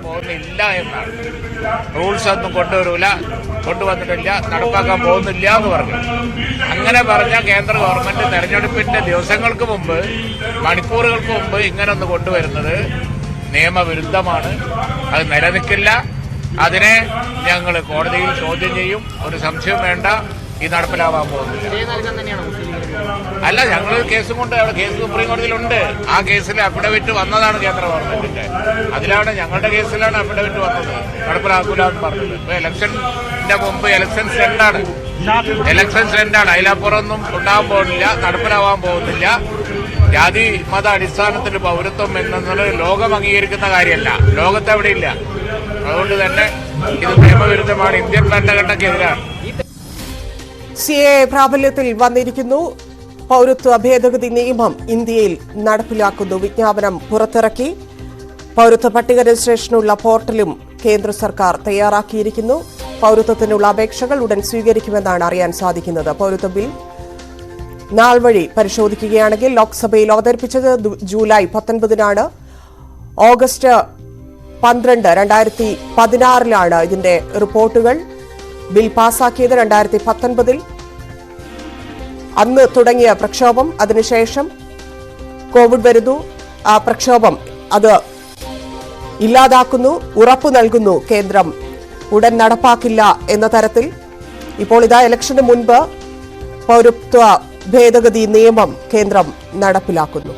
പോകുന്നില്ല എന്നാണ്. റൂൾസ് ഒന്നും കൊണ്ടുവന്നിട്ടില്ല, നടപ്പാക്കാൻ പോകുന്നില്ല എന്ന് പറഞ്ഞു. അങ്ങനെ പറഞ്ഞ കേന്ദ്ര ഗവൺമെന്റ് തെരഞ്ഞെടുപ്പിന്റെ ദിവസങ്ങൾക്ക് മുമ്പ്, മണിക്കൂറുകൾക്ക് മുമ്പ് ഇങ്ങനെ ഒന്ന് കൊണ്ടുവരുന്നത് നിയമവിരുദ്ധമാണ്. അത് നിലനിൽക്കില്ല. അതിനെ ഞങ്ങൾ കോടതിയിൽ ചോദ്യം ചെയ്യും. ഒരു സംശയം വേണ്ട, ഈ നടപ്പിലാവാൻ പോകുന്നില്ല. അല്ല, ഞങ്ങൾ കേസും കൊണ്ട് അവിടെ കേസ് സുപ്രീം കോടതിയിലുണ്ട്. ആ കേസിൽ അഫിഡവിറ്റ് വന്നതാണ് കേന്ദ്ര ഗവൺമെന്റിന്റെ. അതിലാണ് ഞങ്ങളുടെ കേസിലാണ് അഫിഡവിറ്റ് വന്നത്, നടപ്പിലാക്കൂല എന്ന് പറഞ്ഞത്. ഇപ്പൊ ഇലക്ഷന്റെ മുമ്പ് ഇലക്ഷൻസ് രണ്ടാണ്. അതിലപ്പുറമൊന്നും ഉണ്ടാകാൻ പോകുന്നില്ല, നടപ്പിലാവാൻ പോകുന്നില്ല. ജാതി മത അടിസ്ഥാനത്തിൽ പൗരത്വം എന്നത് ലോകം അംഗീകരിക്കുന്ന കാര്യമല്ല, ലോകത്തെവിടെയില്ല. അതുകൊണ്ട് തന്നെ ഇത് നിയമവിരുദ്ധമാണ്, ഇന്ത്യൻ ഭരണഘടനയ്ക്കെതിരാണ്. സിഎഎ പ്രാബല്യത്തിൽ വന്നിരിക്കുന്നു. പൗരത്വ ഭേദഗതി നിയമം ഇന്ത്യയിൽ നടപ്പിലാക്കുന്നു. വിജ്ഞാപനം പുറത്തിറക്കി. പൗരത്വ പട്ടിക രജിസ്ട്രേഷനുള്ള പോർട്ടലും കേന്ദ്ര സർക്കാർ തയ്യാറാക്കിയിരിക്കുന്നു. പൗരത്വത്തിനുള്ള അപേക്ഷകൾ ഉടൻ സ്വീകരിക്കുമെന്നാണ് അറിയാൻ സാധിക്കുന്നത്. പൗരത്വ ബിൽ നാൾ വഴി പരിശോധിക്കുകയാണെങ്കിൽ ലോക്സഭയിൽ അവതരിപ്പിച്ചത് ജൂലൈ 19-നാണ്. ഓഗസ്റ്റ് 12, 2016 ഇതിന്റെ റിപ്പോർട്ടുകൾ. ബിൽ പാസാക്കിയത് 2019. അന്ന് തുടങ്ങിയ പ്രക്ഷോഭം, അതിനുശേഷം കോവിഡ് വരുന്നു. ആ പ്രക്ഷോഭം അത് ഇല്ലാതാക്കുന്നു, ഉറപ്പു നൽകുന്നു കേന്ദ്രം ഉടൻ നടപ്പാക്കില്ല എന്ന തരത്തിൽ. ഇപ്പോൾ ഇതാ ഇലക്ഷന് മുൻപ് പൗരത്വ ഭേദഗതി നിയമം കേന്ദ്രം നടപ്പിലാക്കുന്നു.